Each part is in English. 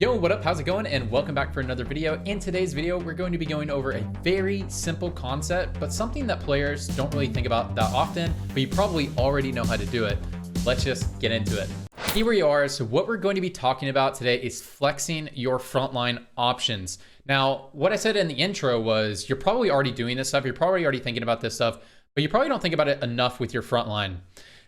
Yo, what up? How's it going? And welcome back for another video. In today's video, we're going to be going over a very simple concept, but something that players don't really think about that often, but you probably already know how to do it. Let's just get into it. Here we are. So what we're going to be talking about today is flexing your frontline options. Now, what I said in the intro was you're probably already doing this stuff. You're probably already thinking about this stuff, but you probably don't think about it enough with your frontline.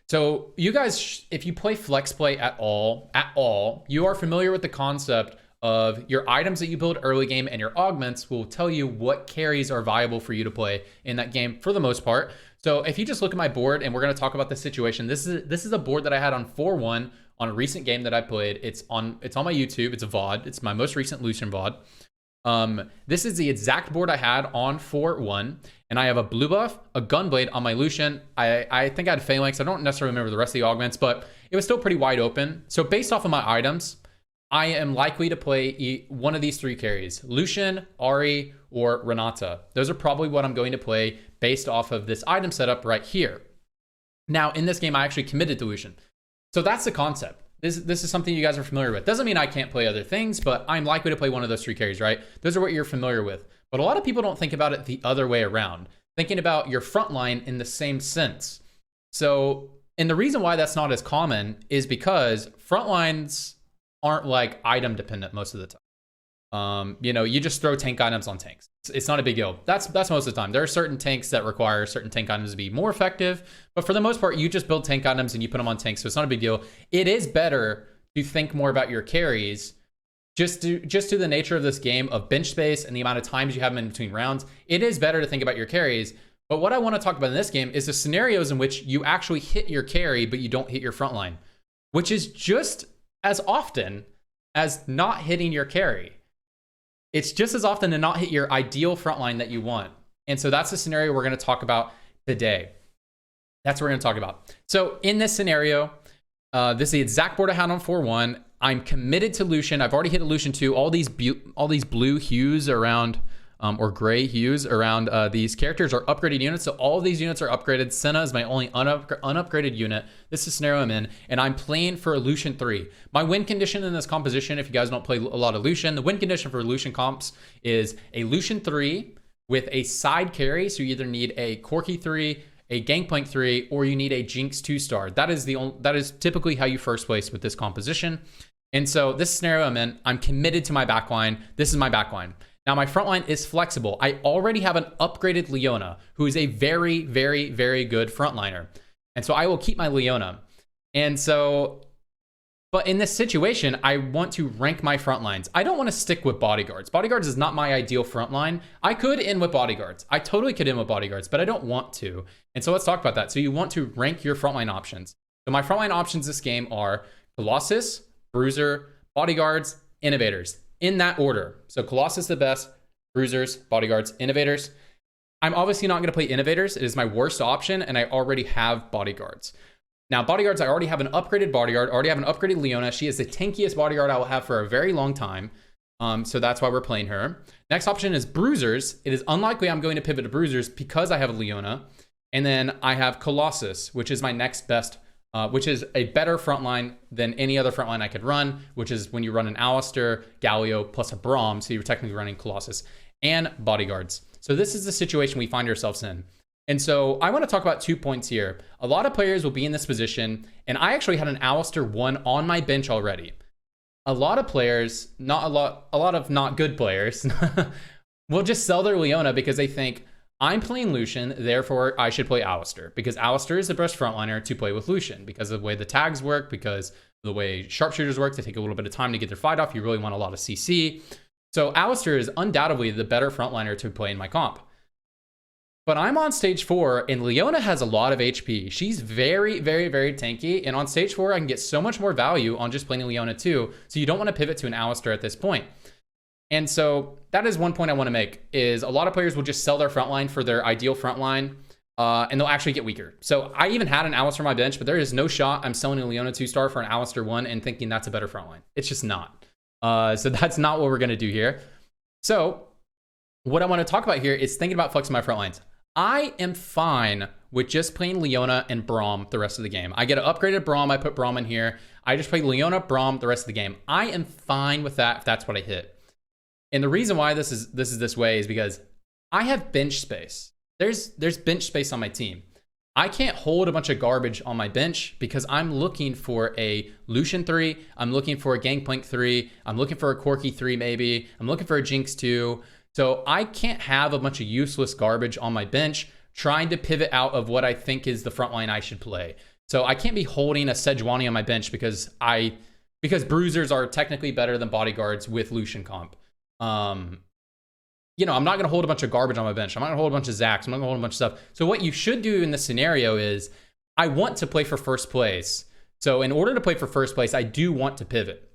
So you guys, if you play flex play at all, you are familiar with the concept of your items that you build early game and your augments will tell you what carries are viable for you to play in that game for the most part. So if you just look at my board, and we're going to talk about this situation, this is a board that I had on 4-1 on a recent game that I played. It's on my YouTube. It's a VOD. It's my most recent Lucian VOD. This is the exact board I had on 4-1, and I have a blue buff, a gunblade on my Lucian. I think I had phalanx. I don't necessarily remember the rest of the augments, but it was still pretty wide open. So based off of my items, I am likely to play one of these three carries: Lucian, Ahri, or Renata. Those are probably what I'm going to play based off of this item setup right here. Now, in this game, I actually committed to Lucian. So that's the concept. This is something you guys are familiar with. Doesn't mean I can't play other things, but I'm likely to play one of those three carries, right? Those are what you're familiar with. But a lot of people don't think about it the other way around, thinking about your front line in the same sense. So, and the reason why that's not as common is because front lines aren't like item dependent most of the time. You just throw tank items on tanks. It's not a big deal. That's most of the time. There are certain tanks that require certain tank items to be more effective, but for the most part, you just build tank items and you put them on tanks, so it's not a big deal. It is better to think more about your carries, just to the nature of this game of bench space and the amount of times you have them in between rounds. It is better to think about your carries. But what I want to talk about in this game is the scenarios in which you actually hit your carry, but you don't hit your front line, which is just as often as not hitting your carry. It's just as often to not hit your ideal front line that you want. And so that's the scenario we're going to talk about today. That's what we're going to talk about. So in this scenario, this is the exact board I had on 4-1. I'm committed to Lucian. I've already hit a Lucian 2. All these blue hues around, or gray hues around these characters are upgraded units. So all of these units are upgraded. Senna is my only unupgraded unit. This is the scenario I'm in, and I'm playing for a Lucian 3. My win condition in this composition, if you guys don't play a lot of Lucian, the win condition for Lucian comps is a Lucian 3 with a side carry. So you either need a Corki 3, a Gangplank 3, or you need a Jinx 2-star. That is typically how you first place with this composition. And so this scenario I'm in, I'm committed to my backline. This is my backline. Now, my front line is flexible. I already have an upgraded Leona, who is a very, very, very good frontliner. And so I will keep my Leona. And so, but in this situation, I want to rank my front lines. I don't want to stick with bodyguards. Bodyguards is not my ideal front line. I could end with bodyguards. I totally could end with bodyguards, but I don't want to. And so let's talk about that. So you want to rank your frontline options. So my frontline options this game are Colossus, Bruiser, Bodyguards, Innovators, in that order. So Colossus the best, Bruisers, Bodyguards, Innovators. I'm obviously not going to play Innovators. It is my worst option, and I already have Bodyguards. Now, Bodyguards, I already have an upgraded Bodyguard, already have an upgraded Leona. She is the tankiest Bodyguard I will have for a very long time. So that's why we're playing her. Next option is Bruisers. It is unlikely I'm going to pivot to Bruisers because I have a Leona. And then I have Colossus, which is my next best, which is a better frontline than any other frontline I could run, which is when you run an Alistair, Galio, plus a Braum, so you're technically running Colossus, and Bodyguards. So this is the situation we find ourselves in. And so I want to talk about 2 points here. A lot of players will be in this position, and I actually had an Alistair 1 on my bench already. A lot of players, a lot of not good players, will just sell their Leona because they think, I'm playing Lucian, therefore I should play Alistair, because Alistair is the best frontliner to play with Lucian because of the way the tags work, because of the way sharpshooters work. They take a little bit of time to get their fight off. You really want a lot of CC. So Alistair is undoubtedly the better frontliner to play in my comp. But I'm on stage 4, and Leona has a lot of HP. She's very, very, very tanky, and on stage 4, I can get so much more value on just playing Leona too, so you don't want to pivot to an Alistair at this point. And so that is one point I want to make, is a lot of players will just sell their frontline for their ideal frontline, and they'll actually get weaker. So I even had an Alistair on my bench, but there is no shot I'm selling a Leona 2-star for an Alistair 1 and thinking that's a better frontline. It's just not. So that's not what we're going to do here. So what I want to talk about here is thinking about flexing my front lines. I am fine with just playing Leona and Braum the rest of the game. I get an upgraded Braum, I put Braum in here. I just play Leona, Braum the rest of the game. I am fine with that if that's what I hit. And the reason why this is this way is because I have bench space. There's bench space on my team. I can't hold a bunch of garbage on my bench because I'm looking for a Lucian 3, I'm looking for a Gangplank 3, I'm looking for a Corki 3 maybe, I'm looking for a Jinx 2. So I can't have a bunch of useless garbage on my bench trying to pivot out of what I think is the front line I should play. So I can't be holding a Sejuani on my bench because bruisers are technically better than bodyguards with Lucian comp. You know, I'm not going to hold a bunch of garbage on my bench. I'm not going to hold a bunch of Zacks. I'm not going to hold a bunch of stuff. So what you should do in this scenario is I want to play for first place. So in order to play for first place, I do want to pivot.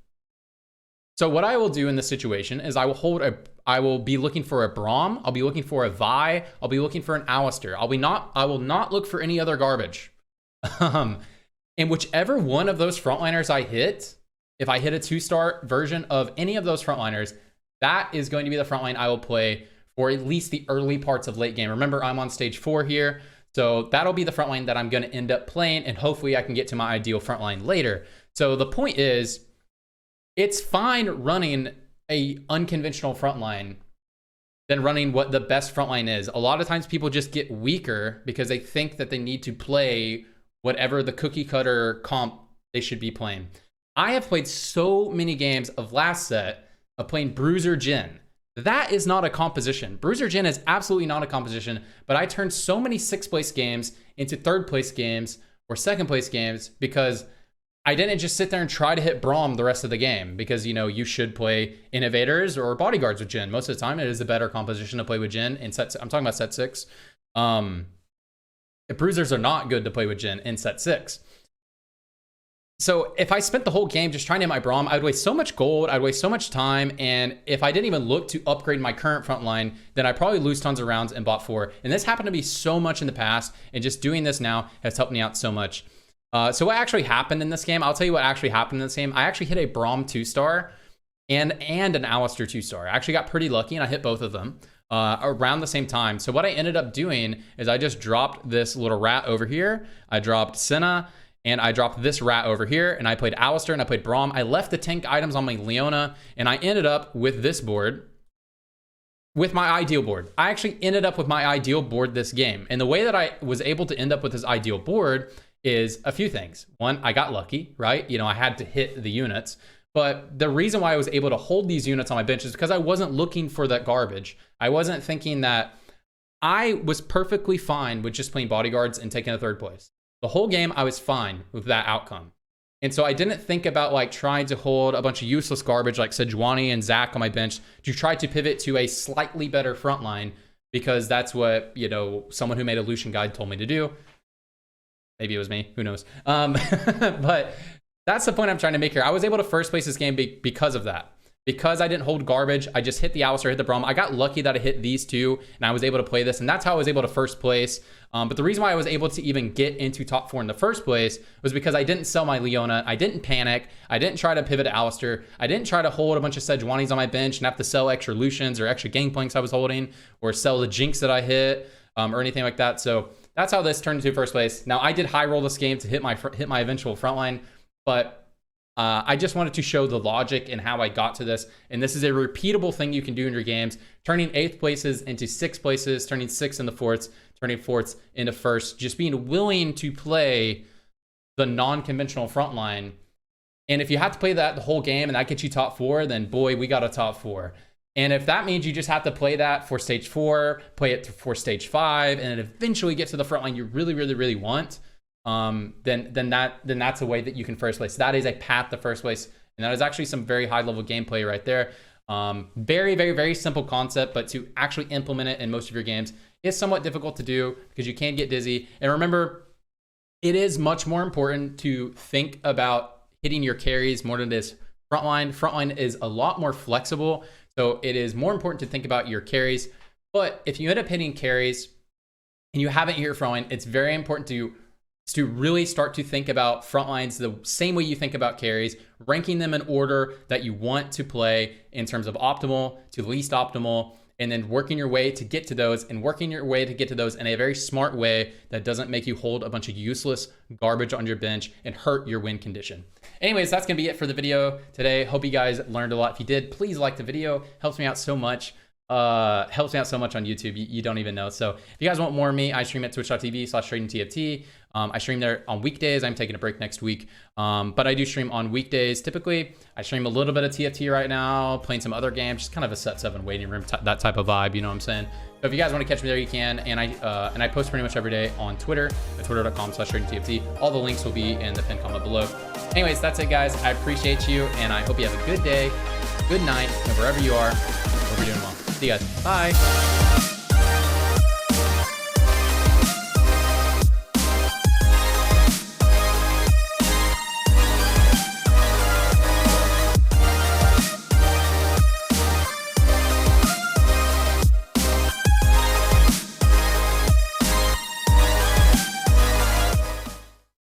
So what I will do in this situation is I will be looking for a Braum. I'll be looking for a Vi. I'll be looking for an Alistair. I will not look for any other garbage. And whichever one of those frontliners I hit, if I hit a 2-star version of any of those frontliners, that is going to be the front line I will play for at least the early parts of late game. Remember, I'm on stage 4 here, so that'll be the front line that I'm going to end up playing, and hopefully I can get to my ideal front line later. So the point is, it's fine running a unconventional front line than running what the best front line is. A lot of times people just get weaker because they think that they need to play whatever the cookie cutter comp they should be playing. I have played so many games of last set of playing Bruiser Jhin. That is not a composition. Bruiser Jhin is absolutely not a composition, but I turned so many 6th place games into 3rd place games or 2nd place games because I didn't just sit there and try to hit Braum the rest of the game because, you know, you should play Innovators or Bodyguards with Jhin. Most of the time, it is a better composition to play with Jhin in set. I'm talking about set 6. Bruisers are not good to play with Jhin in set 6. So if I spent the whole game just trying to hit my Braum, I'd waste so much gold, I'd waste so much time, and if I didn't even look to upgrade my current front line, then I'd probably lose tons of rounds in bot 4. And this happened to me so much in the past, and just doing this now has helped me out so much. So what actually happened in this game, I'll tell you what actually happened in this game. I actually hit a Braum 2-star and an Alistair 2-star. I actually got pretty lucky, and I hit both of them around the same time. So what I ended up doing is I just dropped this little rat over here. I dropped Senna, and I dropped this rat over here, and I played Alistair, and I played Braum. I left the tank items on my Leona, and I ended up with this board, with my ideal board. I actually ended up with my ideal board this game. And the way that I was able to end up with this ideal board is a few things. One, I got lucky, right? You know, I had to hit the units. But the reason why I was able to hold these units on my bench is because I wasn't looking for that garbage. I wasn't thinking that I was perfectly fine with just playing bodyguards and taking a 3rd place. The whole game, I was fine with that outcome. And so I didn't think about like trying to hold a bunch of useless garbage like Sejuani and Zac on my bench to try to pivot to a slightly better front line because that's what, you know, someone who made a Lucian guide told me to do. Maybe it was me, who knows? But that's the point I'm trying to make here. I was able to first place this game because of that. Because I didn't hold garbage, I just hit the Alistair, hit the Braum. I got lucky that I hit these two, and I was able to play this, and that's how I was able to first place. But the reason why I was able to even get into top 4 in the first place was because I didn't sell my Leona, I didn't panic, I didn't try to pivot to Alistair, I didn't try to hold a bunch of Sejuanis on my bench and have to sell extra Lucians or extra Gangplanks I was holding, or sell the Jinx that I hit, or anything like that. So that's how this turned into first place. Now, I did high roll this game to hit my eventual frontline, but I just wanted to show the logic and how I got to this. And this is a repeatable thing you can do in your games, turning 8th places into 6th places, turning 6th into 4ths, turning 4ths into 1st, just being willing to play the non-conventional front line. And if you have to play that the whole game and that gets you top 4, then boy, we got a top 4. And if that means you just have to play that for stage 4, play it for stage 5, and then eventually get to the front line you really, really, really want, then that's a way that you can first place. That is a path to first place, and that is actually some very high level gameplay right there. Very, very, very simple concept, but to actually implement it in most of your games is somewhat difficult to do because you can get dizzy. And remember, it is much more important to think about hitting your carries more than it is frontline. Frontline is a lot more flexible, so it is more important to think about your carries. But if you end up hitting carries and you haven't hit your frontline, it's very important to really start to think about front lines the same way you think about carries, ranking them in order that you want to play in terms of optimal to least optimal, and then working your way to get to those in a very smart way that doesn't make you hold a bunch of useless garbage on your bench and hurt your win condition. Anyways, that's gonna be it for the video today. Hope you guys learned a lot. If you did, please like the video. Helps me out so much. Helps me out so much on YouTube. You don't even know. So if you guys want more of me, I stream at twitch.tv/tradingtft. I stream there on weekdays. I'm taking a break next week. But I do stream on weekdays. Typically, I stream a little bit of TFT right now, playing some other games, just kind of a set 7 waiting room, that type of vibe, you know what I'm saying? So if you guys want to catch me there, you can. And I post pretty much every day on Twitter at twitter.com/tradingtft. All the links will be in the pinned comment below. Anyways, that's it, guys. I appreciate you, and I hope you have a good day, good night, and wherever you are, hope you're doing well. See you guys. Bye.